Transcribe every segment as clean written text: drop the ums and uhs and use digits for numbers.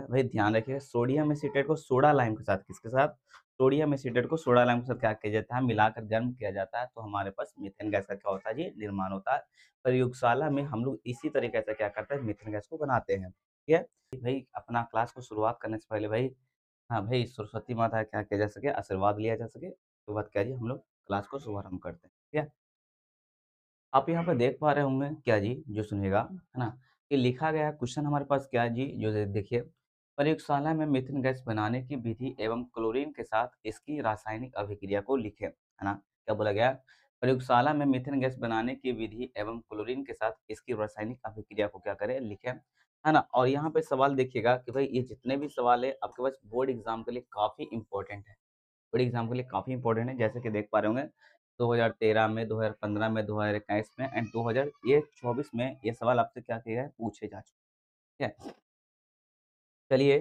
भाई ध्यान रखिए, सोडियम एसीटेट को सोडा लाइम के साथ किसके साथ? सोडियम एसीटेट को सोडा लाइम के साथ क्या किया जाता है? मिलाकर गर्म किया जाता है, तो हमारे पास मीथेन गैस का क्या होता है जी? निर्माण होता है। प्रयोगशाला में हम लोग इसी तरीके से क्या करते हैं? मीथेन गैस को बनाते हैं। ठीक है? भाई अपना क्लास को शुरुआत करने से पहले भाई हाँ, भाई सरस्वती माता का क्या किया जा सके? आशीर्वाद लिया जा सके, उसके बाद क्या जी हम लोग क्लास को शुभारंभ करते हैं। ठीक है? आप यहाँ पे देख पा रहे होंगे क्या जी, जो सुनिएगा, है ना? कि लिखा गया क्वेश्चन हमारे पास क्या है जी, जो देखिए, प्रयोगशाला में मीथेन गैस बनाने की विधि एवं क्लोरीन के साथ इसकी रासायनिक अभिक्रिया को लिखें, है ना? क्या बोला गया? प्रयोगशाला में मीथेन गैस बनाने की विधि एवं क्लोरीन के साथ इसकी रासायनिक अभिक्रिया को क्या करें? लिखें, है ना? और यहाँ पे सवाल देखिएगा कि भाई ये जितने भी सवाल है आपके पास बोर्ड एग्जाम के लिए काफ़ी इंपॉर्टेंट है। बोर्ड एग्जाम के लिए काफ़ी इंपॉर्टेंट है, जैसे कि देख पा रहे होंगे 2013 में, 2015 में, 2021 में एंड 2024 में ये सवाल आपसे क्या किए गए? पूछे जा चुके हैं। ठीक है? चलिए,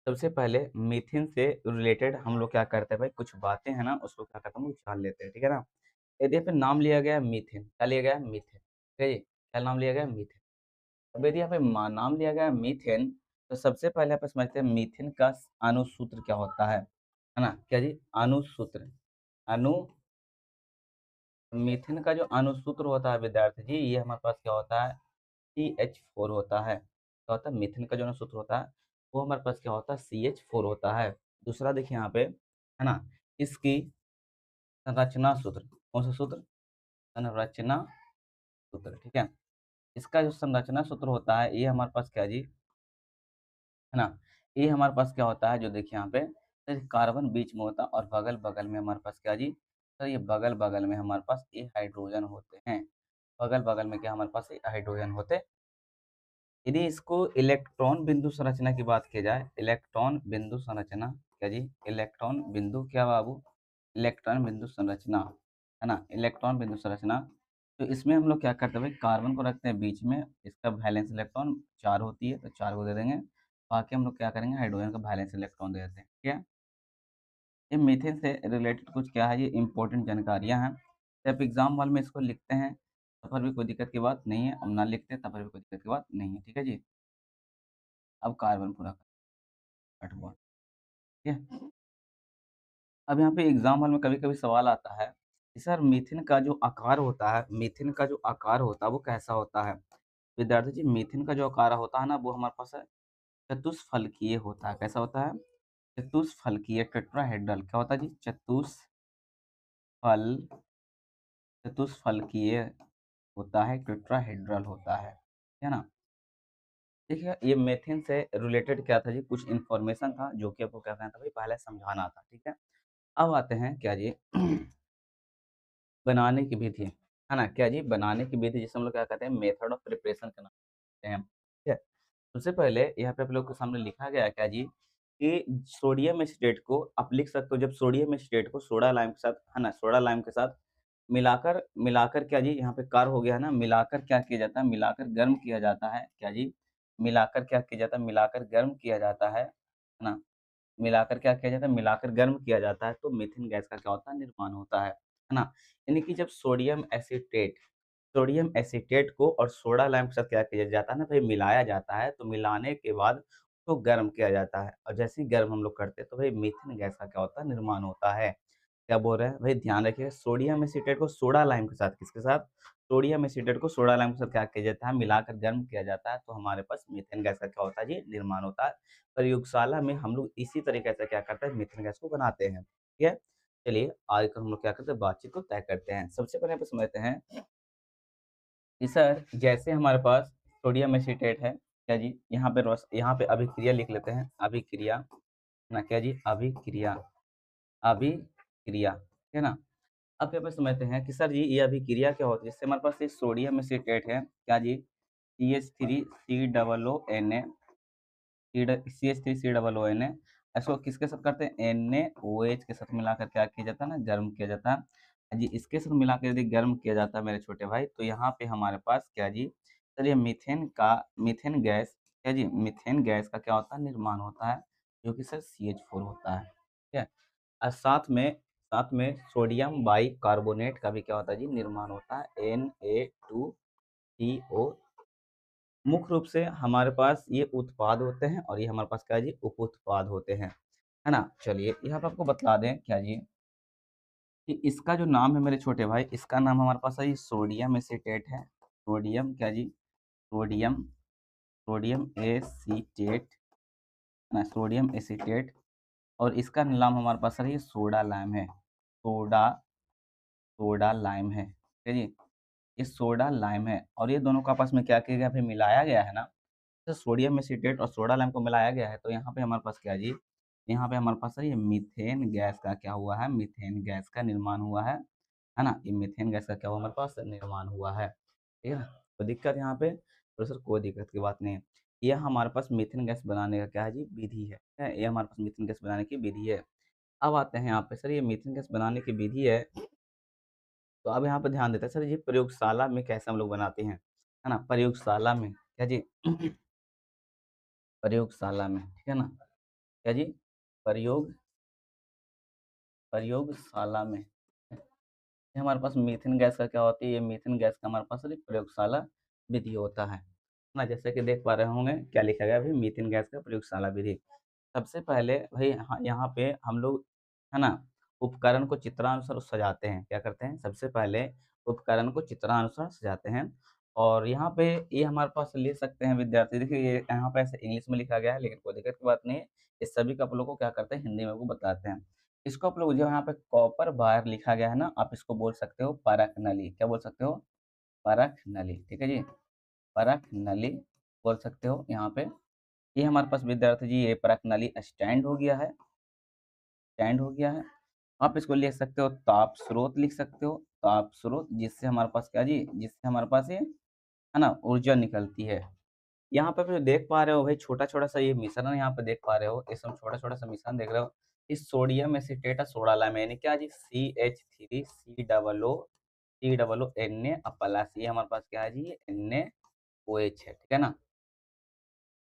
सबसे पहले मीथेन से रिलेटेड हम लोग क्या करते हैं भाई, कुछ बातें हैं ना, उसको क्या करते हैं, हम लोग जान लेते हैं, ठीक है ना? यदि यहाँ पे नाम लिया गया है मीथेन, क्या लिया गया है? मीथेन, ठीक है जी? क्या नाम लिया गया है? मीथेन। अब यदि यहाँ पे नाम लिया गया है मीथेन, तो सबसे पहले आप समझते हैं मीथेन का अणुसूत्र क्या होता है ना? क्या जी? अणुसूत्र, अणु मीथेन का जो अणुसूत्र होता है विद्यार्थी जी, ये हमारे पास क्या होता है? CH4 होता है। क्या होता है? मीथेन का जो अणुसूत्र होता है, वो हमारे पास क्या होता है? CH4 होता है। दूसरा देखिए यहाँ पे, है ना? इसकी संरचना सूत्र, कौन सा सूत्र? संरचना सूत्र, ठीक है? इसका जो संरचना सूत्र होता है, ये हमारे पास क्या है जी? है ना? ये हमारे पास क्या होता है, जो देखिए यहाँ पे, तो कार्बन बीच में होता है और बगल-बगल में हमारे पास क्या है जी? तो ये बगल-बगल में हमारे पास ये हाइड्रोजन होते हैं। बगल-बगल में क्या हमारे पास ये हाइड्रोजन होते। यदि इसको इलेक्ट्रॉन बिंदु संरचना की बात की जाए, इलेक्ट्रॉन बिंदु संरचना, क्या जी? इलेक्ट्रॉन बिंदु क्या बाबू? इलेक्ट्रॉन बिंदु संरचना, है ना? इलेक्ट्रॉन बिंदु संरचना, तो इसमें हम लोग क्या करते हैं भाई, कार्बन को रखते हैं बीच में, इसका वैलेंस इलेक्ट्रॉन 4 होती है, तो 4 को दे देंगे। बाकी हम लोग क्या करेंगे, हाइड्रोजन का वैलेंस इलेक्ट्रॉन दे देते हैं, ठीक है? ये मीथेन से रिलेटेड कुछ क्या है, ये इंपॉर्टेंट जानकारियाँ हैं। जब एग्ज़ाम हॉल में इसको लिखते हैं, तब पर भी कोई दिक्कत की बात नहीं है, और ना लिखते हैं तब पर भी कोई दिक्कत की बात नहीं है, ठीक है जी? अब कार्बन पूरा कट हुआ, ठीक है? अब यहाँ पे एग्ज़ाम हॉल में कभी-कभी सवाल आता है कि सर मीथेन का जो आकार होता है, मीथेन का जो आकार होता है वो कैसा होता है? विद्यार्थी जी, मीथेन का जो आकार होता है ना, वो हमारे पास है चतुष्फलकीय होता है। कैसा होता है? चतुष्फलकीय, टेट्राहेड्रल, क्या होता है जी? फल चतुष्फलकीय होता है, टेट्राहेड्रल होता है ना? देखिए, ये मीथेन से रिलेटेड क्या था जी, कुछ इन्फॉर्मेशन था जो कि आपको क्या करना था भाई, पहले समझाना था, ठीक है? अब आते हैं क्या जी, बनाने की विधि, है ना? क्या जी? बनाने की विधि, जिसे हम लोग क्या कहते हैं, मेथड ऑफ प्रिपरेशन का नाम देते हैं, ठीक है? सबसे पहले यहाँ पे आप लोग के सामने लिखा गया है क्या जी, कि सोडियम एसीटेट को आप लिख सकते हो, जब सोडियम एसीटेट को सोडा लाइम के साथ, है ना? सोडा लाइम के साथ मिलाकर मिलाकर क्या जी, यहाँ पे कार्य हो गया है ना, मिलाकर क्या किया जाता है, मिलाकर गर्म किया जाता है, क्या जी? मिलाकर क्या किया जाता है, मिलाकर गर्म किया जाता है ना? मिलाकर क्या किया जाता है, मिलाकर गर्म किया जाता है, तो मीथेन गैस का क्या होता है, निर्माण होता है ना? यानी कि जब सोडियम एसीटेट को और सोडा लाइम के साथ क्या किया जाता है ना भाई, मिलाया जाता है, तो मिलाने के बाद उसको गर्म किया जाता है, और जैसे ही गर्म हम लोग करते हैं, तो भाई मीथेन गैस का क्या होता है, निर्माण होता है। क्या बोल रहे हैं? भाई ध्यान रखिए, सोडियम एसीटेट को सोडा लाइम के साथ किसके साथ? सोडियम एसीटेट को सोडा लाइम के साथ क्या किया जाता है, मिलाकर गर्म किया जाता है, तो हमारे पास मीथेन गैस का क्या होता है जी, निर्माण होता है। प्रयोगशाला में हम लोग इसी तरीके से क्या करते हैं, मीथेन गैस को बनाते हैं, ठीक है? चलिए, आज का हम लोग क्या करते हैं, बातचीत को तय करते हैं। सबसे पहले यहाँ पे समझते हैं कि सर, जैसे हमारे पास सोडियम एसीटेट है, क्या जी? यहाँ पे अभिक्रिया लिख लेते हैं, अभिक्रिया, ना क्या जी? अभिक्रिया, अभिक्रिया, ठीक है ना? अब यहाँ पे समझते हैं कि सर जी, ये अभिक्रिया क्या होती है? जैसे हमारे पास ये सोडियम एसीटेट है, क्या जी? CH3COONA, CH3COONA, इसको किसके साथ करते हैं? NaOH के साथ मिलाकर क्या किया जाता है ना, गर्म किया जाता है। हाँ जी, इसके साथ मिलाकर यदि गर्म किया जाता है मेरे छोटे भाई, तो यहाँ पे हमारे पास क्या जी, चलिए मीथेन गैस, क्या जी? मीथेन गैस का क्या होता है, निर्माण होता है, जो कि सर CH4 होता है, ठीक है? और साथ में सोडियम बाइकार्बोनेट का भी क्या होता है जी, निर्माण होता है, Na2CO, मुख्य रूप से हमारे पास ये उत्पाद होते हैं और ये हमारे पास क्या है जी, उप उत्पाद होते हैं, है ना? चलिए यहाँ पे आपको बता दें क्या जी, कि इसका जो नाम है मेरे छोटे भाई, इसका नाम हमारे पास है ये सोडियम एसीटेट है। सोडियम क्या जी? सोडियम सोडियम एसीटेट, है ना? Sodium acetate. और इसका नाम हमारे पास सर ये सोडा लाइम है। सोडा सोडा लाइम है, ठीक है जी? ये सोडा लाइम है और ये दोनों को आपस में क्या किया गया, फिर मिलाया गया है ना, तो सोडियम एसीटेट और सोडा लाइम को मिलाया गया है, तो यहाँ पे हमारे पास क्या है जी, यहाँ पे हमारे पास है ये मीथेन गैस का क्या हुआ है, मीथेन गैस का निर्माण हुआ है ना? ये मीथेन गैस का क्या हुआ हमारे पास, निर्माण हुआ है, ठीक है ना? कोई दिक्कत यहाँ पे? तो सर कोई दिक्कत की बात नहीं है। ये हमारे पास मीथेन गैस बनाने का क्या है जी, विधि है। ये हमारे पास मीथेन गैस बनाने की विधि है। अब आते हैं यहाँ पे, सर ये मीथेन गैस बनाने की विधि है, तो अब यहाँ पे ध्यान देते हैं सर ये प्रयोगशाला में कैसे हम लोग बनाते हैं, है ना? प्रयोगशाला में क्या जी? प्रयोगशाला में, ठीक है ना? क्या जी? प्रयोग प्रयोगशाला में। ये हमारे पास मीथेन गैस का क्या होती है, ये मीथेन गैस का हमारे पास एक प्रयोगशाला विधि होता है ना? जैसे कि देख पा रहे होंगे क्या लिखा गया है भाई, मीथेन गैस का प्रयोगशाला विधि। सबसे पहले भाई यहाँ पे हम लोग, है ना, उपकरण को चित्रानुसार सजाते हैं। क्या करते हैं? सबसे पहले उपकरण को चित्रानुसार सजाते हैं और यहाँ पे ये हमारे पास ले सकते हैं विद्यार्थी। देखिए ये यहाँ पे ऐसे इंग्लिश में लिखा गया है, लेकिन कोई दिक्कत की बात नहीं है। इस सभी को आप लोग को क्या करते हैं, हिंदी में वो बताते हैं। इसको आप लोग जो यहाँ पे कॉपर वायर लिखा गया है ना, आप इसको बोल सकते हो परख नली। क्या बोल सकते हो? परख नली, ठीक है जी? परख नली बोल सकते हो यहाँ पे। ये हमारे पास विद्यार्थी जी ये परख नली स्टैंड हो गया है, स्टैंड हो गया है। आप इसको लिख सकते हो ताप स्रोत लिख सकते हो, ताप स्रोत, जिससे हमारे पास क्या जी, जिससे हमारे पास ये, है ना, ऊर्जा निकलती है। यहाँ पे जो देख पा रहे हो भाई, छोटा-छोटा सा ये मिश्रण यहाँ पे देख पा रहे हो, इसमें छोटा-छोटा सा मिश्रण देख रहे हो। इस सोडियम एसीटेट और सोडा लाइम यानी क्या जी, CH3 C Na प्लस, ये हमारे पास क्या है जी, ये NaOH है, ठीक है ना?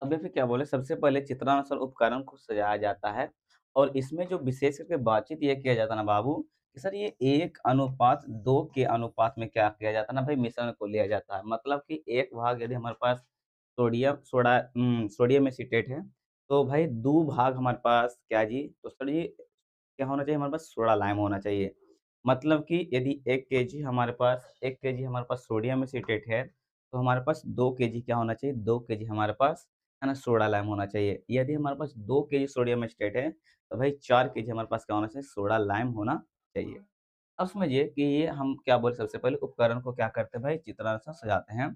अब देखिए क्या बोले, सबसे पहले चित्रानुसार उपकरण को सजाया जाता है और इसमें जो विशेष करके बातचीत ये किया जाता है ना बाबू, कि सर ये 1:2 के अनुपात में क्या किया जाता है ना भाई, मिश्रण को लिया जाता है। मतलब कि एक भाग यदि हमारे पास सोडियम एसीटेट है, तो भाई 2 भाग हमारे पास क्या जी, तो सर ये क्या होना चाहिए, हमारे पास सोडा लाइम होना चाहिए। मतलब कि यदि 1 केजी हमारे पास सोडियम एसीटेट है, तो हमारे पास 2 केजी क्या होना चाहिए, 2 केजी हमारे पास, है ना, सोडा लाइम होना चाहिए। यदि हमारे पास 2 केजी सोडियम एसीटेट है, तो भाई 4 केजी हमारे पास क्या होना चाहिए, सोडा लाइम होना चाहिए। अब समझिए कि ये हम क्या बोले, सबसे पहले उपकरण को क्या करते हैं भाई, चित्रानुसार सजाते हैं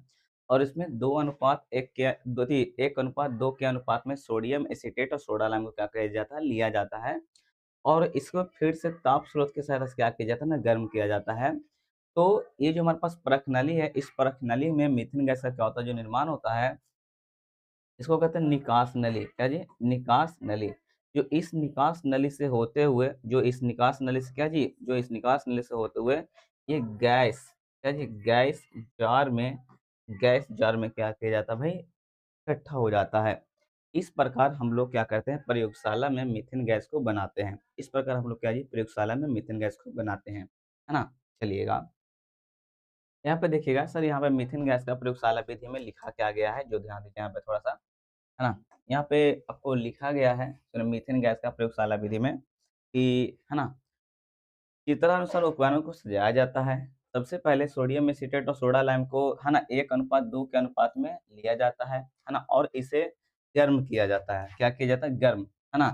और इसमें 1:2 के अनुपात में सोडियम एसीटेट और सोडा लाइम को क्या किया जाता है, लिया जाता है और इसको फिर से ताप स्रोत की सहायता से क्या किया जाता है ना, गर्म किया जाता है। तो ये जो हमारे पास परख नली है, इस परख नली में मीथेन गैस का क्या होता है, जो निर्माण होता है, इसको कहते हैं निकास नली। क्या जी? निकास नली। जो इस निकास नली से होते हुए, जो इस निकास नली से क्या जी, जो इस निकास नली से होते हुए ये गैस, क्या जी, गैस जार में क्या किया जाता है भाई, इकट्ठा हो जाता है। इस प्रकार हम लोग क्या करते हैं, प्रयोगशाला में मीथेन गैस को बनाते हैं। इस प्रकार हम लोग क्या जी, प्रयोगशाला में मीथेन गैस को बनाते हैं, है ना? चलिएगा, यहाँ पे देखिएगा सर, यहाँ पे मीथेन गैस का प्रयोगशाला विधि में लिखा क्या गया है, जो ध्यान दीजिए यहाँ पे थोड़ा-सा, है ना? यहाँ पे आपको लिखा गया है मीथेन गैस का प्रयोगशाला विधि में कि, है ना, चित्रानुसार उपकरणों को सजाया जाता है। सबसे पहले सोडियम एसीटेट और सोडा लाइम को, है ना, 1:2 के अनुपात में लिया जाता है ना? और इसे गर्म किया जाता है। क्या किया जाता है? गर्म, है ना?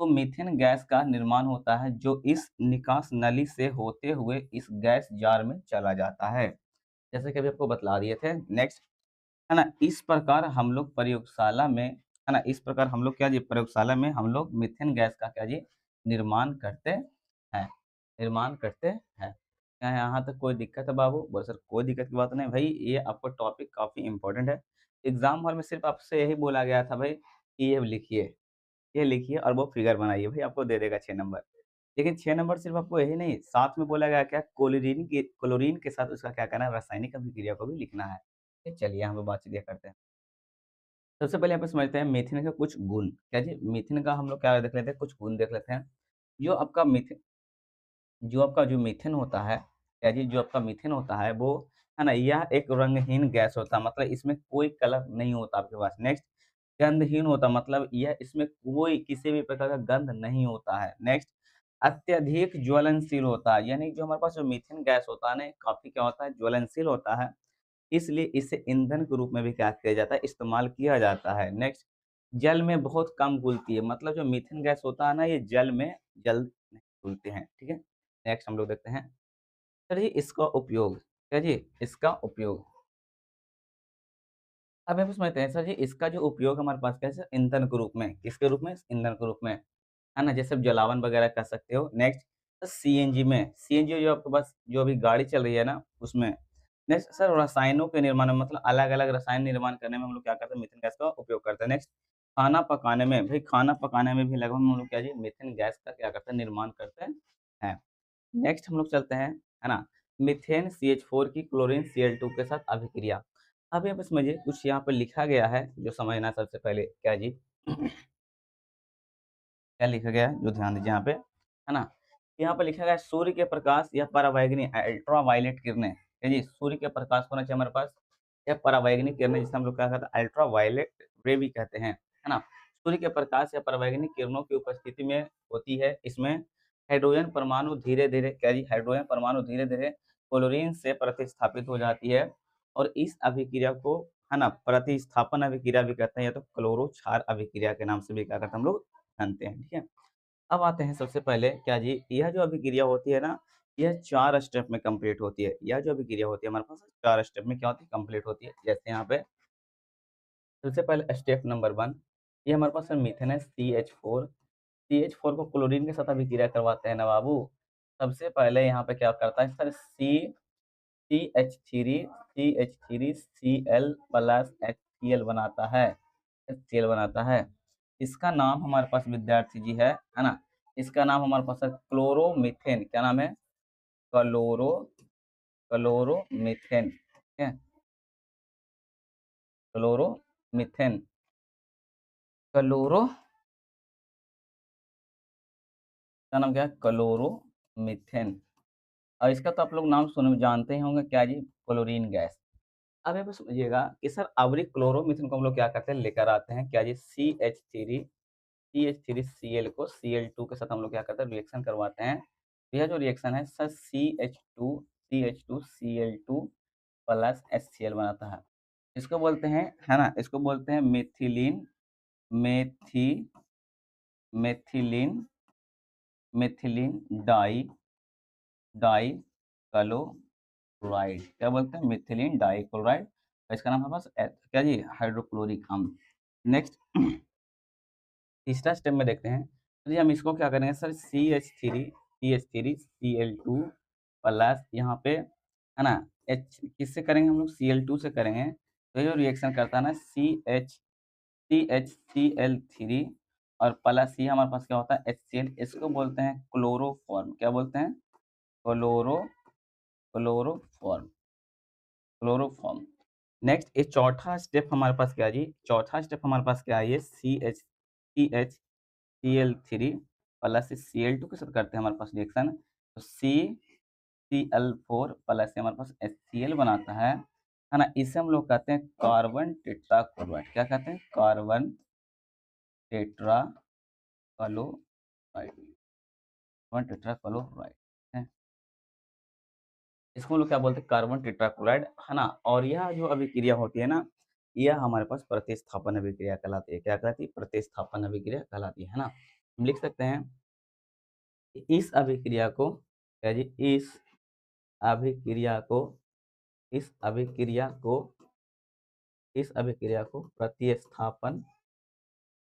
तो मीथेन गैस का निर्माण होता है, जो इस निकास नली से होते हुए इस गैस जार में चला जाता है। जैसे कि अभी आपको बतला दिए थे। नेक्स्ट, है ना? इस प्रकार हम लोग प्रयोगशाला में, है ना? इस प्रकार हम लोग क्या जी, प्रयोगशाला में हम लोग मीथेन गैस का क्या जी, निर्माण करते हैं, निर्माण करते हैं। क्या यहाँ तक कोई दिक्कत है बाबू? बोले सर कोई दिक्कत की बात नहीं भाई, ये आपका टॉपिक काफ़ी इम्पोर्टेंट है। एग्ज़ाम हॉल में सिर्फ़ आपसे यही बोला गया था भाई कि ये लिखिए और वो फिगर बनाइए, भाई आपको दे देगा 6 नंबर। लेकिन 6 नंबर सिर्फ़ आपको यही नहीं, साथ में बोला गया क्या, क्लोरीन के साथ उसका क्या करना है, रासायनिक अभिक्रिया को भी लिखना है। चलिए यहाँ पे बातचीत ये करते हैं। सबसे पहले यहाँ पे समझते हैं मीथेन के कुछ गुण। क्या जी? मीथेन का हम लोग क्या देख लेते हैं, कुछ गुण देख लेते हैं। जो आपका मीथेन जो मीथेन होता है, क्या जी, जो आपका मीथेन होता है वो है ना? यह एक रंगहीन गैस होता है, मतलब इसमें कोई कलर नहीं होता आपके पास। नेक्स्ट, गंधहीन होता, मतलब यह इसमें कोई किसी भी प्रकार का गंध नहीं होता है। नेक्स्ट, अत्यधिक ज्वलनशील होता है, यानी जो हमारे पास जो मीथेन गैस होता है ना, काफ़ी क्या होता है, ज्वलनशील होता है, इसलिए इसे ईंधन के रूप में भी क्या किया जाता है, इस्तेमाल किया जाता है। नेक्स्ट, जल में बहुत कम घुलती है, मतलब जो मीथेन गैस होता है ना, ये जल में जल्द नहीं घुलते हैं, ठीक है? नेक्स्ट हम लोग देखते हैं, सर जी इसका उपयोग, क्या जी? इसका उपयोग, अब यहाँ पे समझते हैं सर जी, इसका जो उपयोग हमारे पास कैसे, ईंधन के रूप में, किसके रूप में? ईंधन के रूप में, है ना? जैसे आप जलावन वगैरह कर सकते हो। नेक्स्ट, सीएनजी में, सीएनजी जो आपके पास जो अभी गाड़ी चल रही है ना, उसमें। नेक्स्ट सर, रसायनों के निर्माण में, मतलब अलग-अलग रसायन निर्माण करने में हम लोग क्या करते हैं, मीथेन गैस का उपयोग करते हैं। नेक्स्ट, खाना पकाने में, भई खाना पकाने में भी लगभग हम लोग क्या जी, मीथेन गैस का क्या करते हैं, निर्माण करते हैं। नेक्स्ट हम लोग चलते हैं, है ना? मीथेन CH4 की क्लोरीन Cl2 के साथ अभिक्रिया। अब यहाँ पे समझिए, कुछ यहाँ पे लिखा गया है, जो समझना है सबसे पहले, क्या जी? क्या लिखा गया है, जो ध्यान दीजिए यहाँ पे, है ना? यहाँ पे लिखा गया है, सूर्य के प्रकाश या परावैंगनी अल्ट्रावायलेट किरणें, है जी? सूर्य के प्रकाश होना चाहिए हमारे पास, या परावैंगनी किरणें, जिसे हम लोग क्या कहते हैं, अल्ट्रावायलेट रे भी कहते हैं, है ना? सूर्य के प्रकाश या परावैंगनी किरणों की उपस्थिति में होती है, इसमें हाइड्रोजन परमाणु धीरे-धीरे, क्या जी? हाइड्रोजन परमाणु धीरे-धीरे क्लोरीन से प्रतिस्थापित हो जाती है, और इस अभिक्रिया को, है ना, प्रतिस्थापन अभिक्रिया भी कहते हैं, या तो क्लोरो क्षार अभिक्रिया के नाम से भी क्या करते हैं हम लोग, जानते हैं, ठीक है? अब आते हैं सबसे पहले, क्या जी, यह जो अभिक्रिया होती है ना, यह 4 स्टेप में कंप्लीट होती है। यह जो अभिक्रिया होती है हमारे पास 4 स्टेप में क्या होती है, कंप्लीट होती है। जैसे यहाँ पे सबसे पहले स्टेप नंबर 1, ये हमारे पास मीथेन है CH4, CH4 को क्लोरीन के साथ अभिक्रिया करवाते हैं ना बाबू। सबसे पहले यहाँ पे क्या करता है sir, CH3 CH3Cl plus HCl बनाता है, HCl बनाता है। इसका नाम हमारे पास विद्यार्थी जी है ना? इसका नाम हमारे पास है क्लोरोमीथेन। क्या नाम है? क्लोरो क्लोरोमीथेन, ठीक है? क्लोरोमीथेन, क्लोरो का नाम क्या है? क्लोरोमीथेन। और इसका तो आप लोग नाम सुन जानते ही होंगे, क्या जी? Chlorine gas. अब यहाँ पे समझिएगा कि सर अवरी क्लोरोमीथेन को हम लोग क्या करते हैं, लेकर आते हैं, क्या जी? CH3Cl को Cl2 के साथ हम लोग क्या करते हैं, रिएक्शन करवाते हैं। यह जो रिएक्शन है सर, CH2Cl2 प्लस HCl बनाता है। इसको बोलते हैं, है ना? इसको बोलते हैं मेथिलीन, मेथी methylene methylene di di chloride. क्या बोलते हैं? Methylene dichloride. इसका नाम हमारे पास क्या जी? हाइड्रोक्लोरिक अम्ल। नेक्स्ट, तीसरा स्टेप में देखते हैं, तो जी हम इसको क्या करेंगे सर, CH3Cl2 प्लस यहाँ पे, है ना, H किससे करेंगे हम लोग? Cl2 से करेंगे। तो ये जो रिएक्शन करता है ना, CH CH Cl3 और प्लस ये हमारे पास क्या होता है, HCl, इसको बोलते हैं क्लोरोफॉर्म। क्या बोलते हैं? Chloroform, chloroform. नेक्स्ट, ये चौथा स्टेप हमारे पास क्या है जी? चौथा स्टेप हमारे पास क्या है, ये Cl3 प्लस Cl2 के साथ करते हैं हमारे पास रिएक्शन, तो Cl4 प्लस से हमारे पास HCl बनाता है ना? इसे हम लोग कहते हैं कार्बन टेट्राक्लोराइड। क्या कहते हैं? कार्बन टेट्राक्लोराइड, कार्बन टेट्राक्लोराइड है। इसको हम लोग क्या बोलते हैं? कार्बन टेट्राक्लोराइड, है ना? और यह जो अभिक्रिया होती है ना, यह हमारे पास प्रतिस्थापन अभिक्रिया कहलाती है। क्या कहलाती है? प्रतिस्थापन अभिक्रिया कहलाती है ना? हम लिख सकते हैं कि इस अभिक्रिया को, क्या जी? अभिक्रिया को इस अभिक्रिया को इस अभिक्रिया को प्रतिस्थापन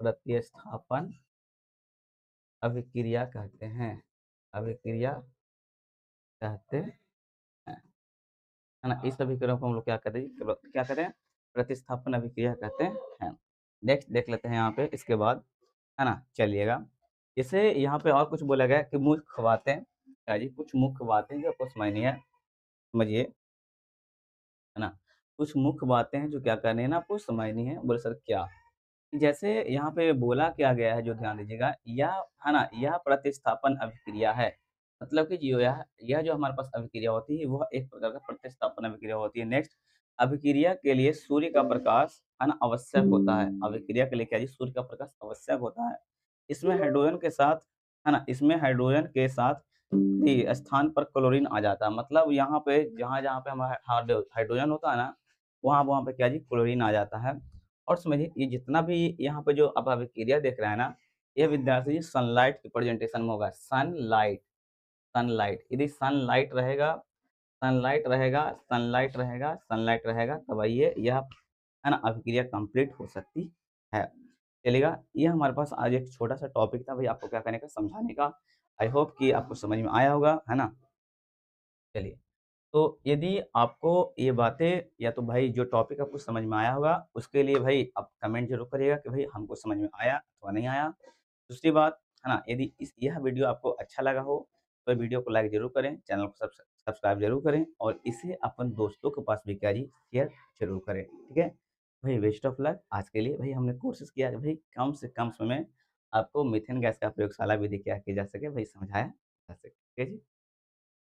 प्रतिस्थापन अभिक्रिया कहते हैं। अभिक्रिया कहते हैं, है ना? इस अभिक्रिया को हम लोग क्या कहते हैं? क्या कहते हैं? प्रतिस्थापन अभिक्रिया कहते हैं। नेक्स्ट देख लेते हैं यहाँ पे इसके बाद, है ना? चलिएगा, जैसे यहाँ पे और कुछ बोला गया है कि मुख्य बातें, क्या जी? कुछ मुख्य बातें जो आपको समझनी है, समझिए, है ना? कुछ मुख्य बातें हैं जो क्या करनी है ना, आपको समझनी है। बोले सर क्या? जैसे यहाँ पे बोला क्या गया है, जो ध्यान दीजिएगा, यह, है ना, यह प्रतिस्थापन अभिक्रिया है। मतलब कि जो यह जो हमारे पास अभिक्रिया होती है, वह एक प्रकार का प्रतिस्थापन अभिक्रिया होती है। नेक्स्ट, अभिक्रिया के लिए सूर्य का प्रकाश है ना आवश्यक होता है। अभिक्रिया के लिए क्या जी सूर्य का प्रकाश आवश्यक होता है। इसमें हाइड्रोजन के साथ है ना, इसमें हाइड्रोजन के साथ स्थान पर क्लोरीन आ जाता है। मतलब यहाँ पे जहाँ-जहाँ पे हमारा हाइड्रोजन होता है ना, वहाँ-वहाँ पे क्या जी क्लोरीन आ जाता है। और समझिए ये जितना भी यहाँ पे जो आप अभिक्रिया देख रहे हैं ना, ये विद्यार्थी जी सनलाइट के प्रेजेंटेशन में होगा। सनलाइट, सनलाइट यदि सनलाइट रहेगा तब आइए यह है ना अभिक्रिया कंप्लीट हो सकती है। चलिएगा, ये हमारे पास आज एक छोटा-सा टॉपिक था भई आपको क्या करने का समझाने का। आई होप कि आपको समझ में आया होगा, है ना? चलिए, तो यदि आपको ये बातें या तो भाई जो टॉपिक आपको समझ में आया होगा, उसके लिए भाई आप कमेंट ज़रूर करिएगा कि भाई हमको समझ में आया अथवा नहीं आया। दूसरी बात, है ना? यदि यह वीडियो आपको अच्छा लगा हो, तो वीडियो को लाइक ज़रूर करें, चैनल को सब्सक्राइब ज़रूर करें और इसे अपन दोस्तों के पास भी क्या जी शेयर ज़रूर करें, ठीक है? भाई बेस्ट ऑफ लक। आज के लिए भाई हमने कोशिश किया कि भाई कम से कम समय में आपको मीथेन गैस का प्रयोगशाला विधि क्या की जा सके, भाई समझाया जा सके। ठीक है जी?